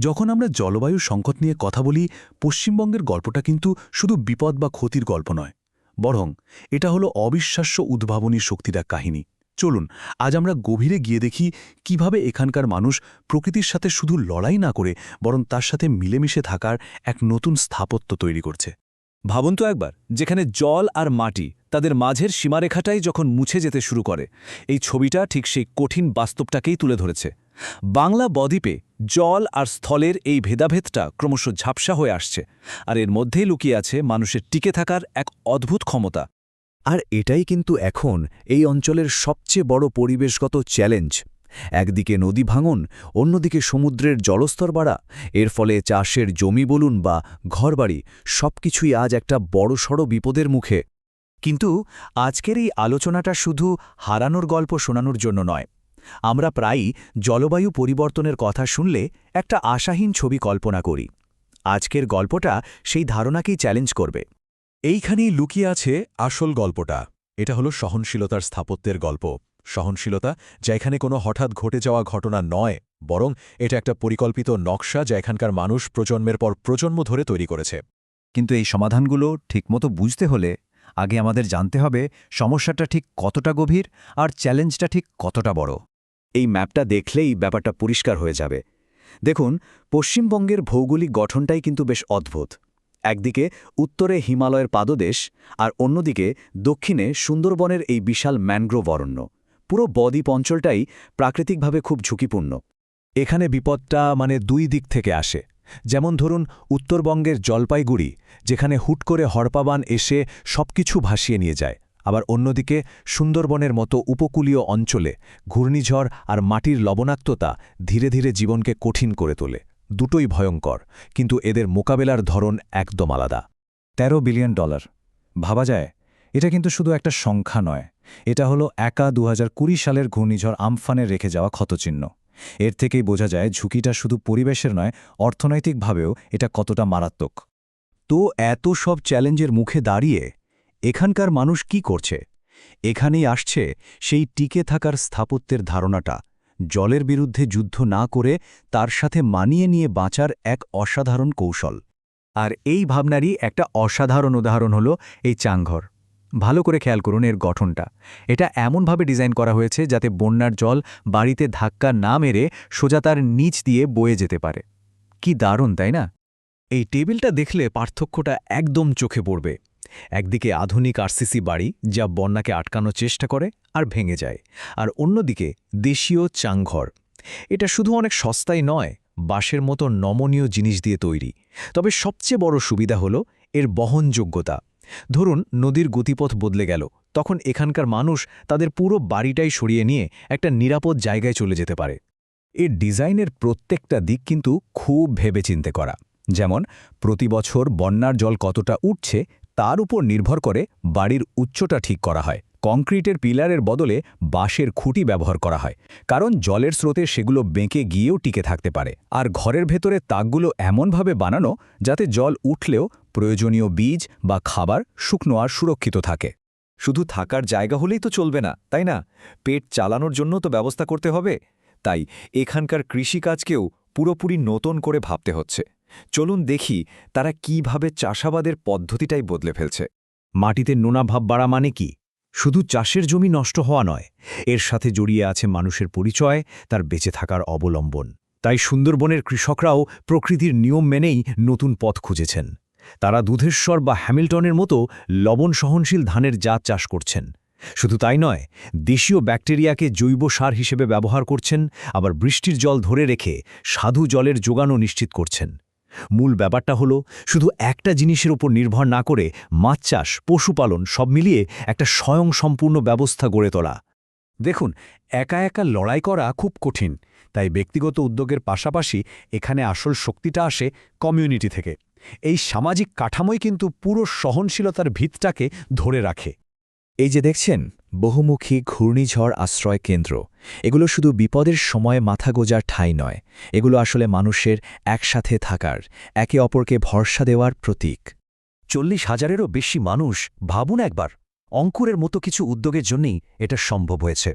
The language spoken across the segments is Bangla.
যখন আমরা জলবায়ু সংকট নিয়ে কথা বলি, পশ্চিমবঙ্গের গল্পটা কিন্তু শুধু বিপদ বা ক্ষতির গল্প নয়, বরং এটা হলো অবিশ্বাস্য উদ্ভাবনী শক্তির এক কাহিনী। চলুন আজ আমরা গভীরে গিয়ে দেখি কিভাবে এখানকার মানুষ প্রকৃতির সাথে শুধু লড়াই না করে বরং তার সাথে মিলেমিশে থাকার এক নতুন স্থাপত্য তৈরি করছে। ভাবুন তো একবার, যেখানে জল আর মাটি তাদের মাঝের সীমারেখাটাই যখন মুছে যেতে শুরু করে, এই ছবিটা ঠিক সেই কঠিন বাস্তবটাকেই তুলে ধরেছে। বাংলা বদ্বীপে জল আর স্থলের এই ভেদাভেদটা ক্রমশ ঝাপসা হয়ে আসছে, আর এর মধ্যেই লুকিয়ে আছে মানুষের টিকে থাকার এক অদ্ভুত ক্ষমতা। আর এটাই কিন্তু এখন এই অঞ্চলের সবচেয়ে বড় পরিবেশগত চ্যালেঞ্জ। একদিকে নদী ভাঙন, অন্যদিকে সমুদ্রের জলস্তর বাড়া। এর ফলে চাষের জমি বলুন বা ঘরবাড়ি, সবকিছুই আজ একটা বড়সড় বিপদের মুখে। কিন্তু আজকের এই আলোচনাটা শুধু হারানোর গল্প শোনানোর জন্য নয়। আমরা প্রায়ই জলবায়ু পরিবর্তনের কথা শুনলে একটা আশাহীন ছবি কল্পনা করি। আজকের গল্পটা সেই ধারণাকেই চ্যালেঞ্জ করবে। এইখানেই লুকিয়ে আছে আসল গল্পটা। এটা হলো সহনশীলতার স্থাপত্যের গল্প। সহনশীলতা যা এখানে কোনো হঠাৎ ঘটে যাওয়া ঘটনা নয়, বরং এটা একটা পরিকল্পিত নকশা যা এখানকার মানুষ প্রজন্মের পর প্রজন্ম ধরে তৈরি করেছে। কিন্তু এই সমাধানগুলো ঠিকমতো বুঝতে হলে আগে আমাদের জানতে হবে সমস্যাটা ঠিক কতটা গভীর আর চ্যালেঞ্জটা ঠিক কতটা বড়। এই ম্যাপটা দেখলেই ব্যাপারটা পরিষ্কার হয়ে যাবে। দেখুন, পশ্চিমবঙ্গের ভৌগোলিক গঠনটাই কিন্তু বেশ অদ্ভুত। একদিকে উত্তরে হিমালয়ের পাদদেশ, আর অন্যদিকে দক্ষিণে সুন্দরবনের এই বিশাল ম্যানগ্রোভ অরণ্য। পুরো বদ্বীপ অঞ্চলটাই প্রাকৃতিকভাবে খুব ঝুঁকিপূর্ণ। এখানে বিপদটা দুই দিক থেকে আসে। যেমন ধরুন উত্তরবঙ্গের জলপাইগুড়ি, যেখানে হুট করে হড়পাবান এসে সবকিছু ভাসিয়ে নিয়ে যায়। আবার অন্যদিকে সুন্দরবনের মতো উপকূলীয় অঞ্চলে ঘূর্ণিঝড় আর মাটির লবণাক্ততা ধীরে ধীরে জীবনকে কঠিন করে তোলে। দুটোই ভয়ঙ্কর, কিন্তু এদের মোকাবেলার ধরন একদম আলাদা। $13 বিলিয়ন, ভাবা যায়? এটা কিন্তু শুধু একটা সংখ্যা নয়, এটা হলো একা 2020 সালের ঘূর্ণিঝড় আমফানের রেখে যাওয়া ক্ষতচিহ্ন। এর থেকেই বোঝা যায় ঝুঁকিটা শুধু পরিবেশের নয়, অর্থনৈতিকভাবেও এটা কতটা মারাত্মক। তো এত সব চ্যালেঞ্জের মুখে দাঁড়িয়ে এখানকার মানুষ কি করছে? এখানেই আসছে সেই টিকে থাকার স্থাপত্যের ধারণাটা। জলের বিরুদ্ধে যুদ্ধ না করে তার সাথে মানিয়ে নিয়ে বাঁচার এক অসাধারণ কৌশল। আর এই ভাবনারই একটা অসাধারণ উদাহরণ হলো এই চাংঘর। ভালো করে খেয়াল করুন এর গঠনটা। এটা এমনভাবে ডিজাইন করা হয়েছে যাতে বন্যার জল বাড়িতে ধাক্কা না মেরে সোজা তার নিচ দিয়ে বয়ে যেতে পারে। কি দারুণ, তাই না? এই টেবিলটা দেখলে পার্থক্যটা একদম চোখে পড়বে। একদিকে আধুনিক আরসিসি বাড়ি যা বন্যাকে আটকানোর চেষ্টা করে আর ভেঙে যায়, আর অন্যদিকে দেশীয় চাংঘর। এটা শুধু অনেক সস্তাই নয়, বাঁশের মতো নমনীয় জিনিস দিয়ে তৈরি। তবে সবচেয়ে বড় সুবিধা হলো এর বহনযোগ্যতা। ধরুন নদীর গতিপথ বদলে গেল, তখন এখানকার মানুষ তাদের পুরো বাড়িটাই সরিয়ে নিয়ে একটা নিরাপদ জায়গায় চলে যেতে পারে। এর ডিজাইনের প্রত্যেকটা দিক কিন্তু খুব ভেবেচিন্তে করা। যেমন প্রতি বছর বন্যার জল কতটা উঠছে তার উপর নির্ভর করে বাড়ির উচ্চতা ঠিক করা হয়। কংক্রিটের পিলারের বদলে বাঁশের খুঁটি ব্যবহার করা হয়, কারণ জলের স্রোতে সেগুলো বেঁকে গিয়েও টিকে থাকতে পারে। আর ঘরের ভেতরে তাকগুলো এমনভাবে বানানো যাতে জল উঠলেও প্রয়োজনীয় বীজ বা খাবার শুকনো আর সুরক্ষিত থাকে। শুধু থাকার জায়গা হলেই তো চলবে না, তাই না? পেট চালানোর জন্য তো ব্যবস্থা করতে হবে। তাই এখানকার কৃষিকাজকেও পুরোপুরি নতুন করে ভাবতে হচ্ছে। চলুন দেখি তারা কিভাবে চাষাবাদের পদ্ধতিটাই বদলে ফেলছে। মাটিতে নোনা ভাব বাড়া মানে কি? শুধু চাষের জমি নষ্ট হওয়া নয়, এর সাথে জড়িয়ে আছে মানুষের পরিচয়, তার বেঁচে থাকার অবলম্বন। তাই সুন্দরবনের কৃষকরাও প্রকৃতির নিয়ম মেনেই নতুন পথ খুঁজেছেন। তারা দুধেশ্বর বা হ্যামিল্টনের মতো লবণ সহনশীল ধানের জাত চাষ করছেন। শুধু তাই নয়, দেশীয় ব্যাকটেরিয়াকে জৈব সার হিসেবে ব্যবহার করছেন, আবার বৃষ্টির জল ধরে রেখে সাধু জলের যোগানও নিশ্চিত করছেন। মূল ব্যাপারটা হলো শুধু একটা জিনিসের উপর নির্ভর না করে মাছ চাষ, পশুপালন সব মিলিয়ে একটা স্বয়ংসম্পূর্ণ ব্যবস্থা গড়ে তোলা। দেখুন, একা একা লড়াই করা খুব কঠিন, তাই ব্যক্তিগত উদ্যোগের পাশাপাশি এখানে আসল শক্তিটা আসে কমিউনিটি থেকে। এই সামাজিক কাঠামোই কিন্তু পুরো সহনশীলতার ভিতটাকে ধরে রাখে। এই যে দেখছেন বহুমুখী ঘূর্ণিঝড় আশ্রয় কেন্দ্র, এগুলো শুধু বিপদের সময় মাথা গোজার ঠাঁই নয়, এগুলো আসলে মানুষের একসাথে থাকার, একে অপরকে ভরসা দেওয়ার প্রতীক। 40,000-এরও বেশি মানুষ, ভাবুন একবার, অঙ্কুরের মতো কিছু উদ্যোগের জন্যই এটা সম্ভব হয়েছে।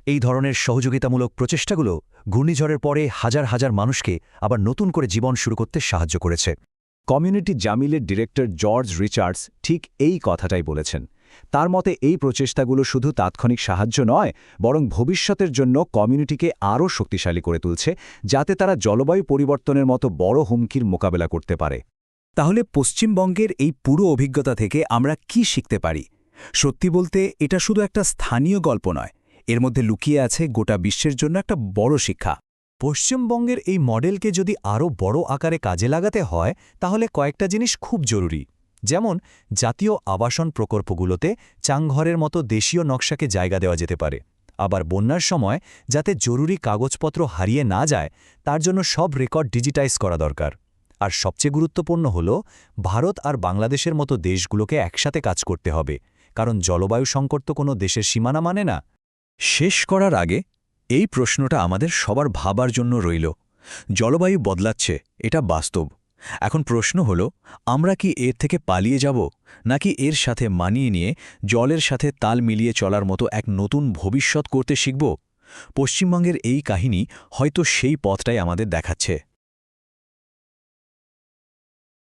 এই ধরনের সহযোগিতামূলক প্রচেষ্টাগুলো ঘূর্ণিঝড়ের পরে হাজার হাজার মানুষকে আবার নতুন করে জীবন শুরু করতে সাহায্য করেছে। কমিউনিটি জামিলের ডিরেক্টর জর্জ রিচার্ডস ঠিক এই কথাটাই বলেছেন। তার মতে এই প্রচেষ্টাগুলো শুধু তাৎক্ষণিক সাহায্য নয়, বরং ভবিষ্যতের জন্য কমিউনিটিকে আরও শক্তিশালী করে তুলছে, যাতে তারা জলবায়ু পরিবর্তনের মতো বড় হুমকির মোকাবেলা করতে পারে। তাহলে পশ্চিমবঙ্গের এই পুরো অভিজ্ঞতা থেকে আমরা কি শিখতে পারি? সত্যি বলতে এটা শুধু একটা স্থানীয় গল্প নয়, এর মধ্যে লুকিয়ে আছে গোটা বিশ্বের জন্য একটা বড় শিক্ষা। পশ্চিমবঙ্গের এই মডেলকে যদি আরও বড় আকারে কাজে লাগাতে হয়, তাহলে কয়েকটা জিনিস খুব জরুরি। যেমন জাতীয় আবাসন প্রকল্পগুলোতে চাংঘরের মতো দেশীয় নকশাকে জায়গা দেওয়া যেতে পারে। আবার বন্যার সময় যাতে জরুরি কাগজপত্র হারিয়ে না যায়, তার জন্য সব রেকর্ড ডিজিটাইজ করা দরকার। আর সবচেয়ে গুরুত্বপূর্ণ হল, ভারত আর বাংলাদেশের মতো দেশগুলোকে একসাথে কাজ করতে হবে, কারণ জলবায়ু সংকট তো কোনো দেশের সীমানা মানে না। শেষ করার আগে এই প্রশ্নটা আমাদের সবার ভাবার জন্য রইল। জলবায়ু বদলাচ্ছে, এটা বাস্তব। এখন প্রশ্ন হল, আমরা কি এর থেকে পালিয়ে যাব, নাকি এর সাথে মানিয়ে নিয়ে জলের সাথে তাল মিলিয়ে চলার মতো এক নতুন ভবিষ্যৎ করতে শিখব? পশ্চিমবঙ্গের এই কাহিনী হয়তো সেই পথটাই আমাদের দেখাচ্ছে।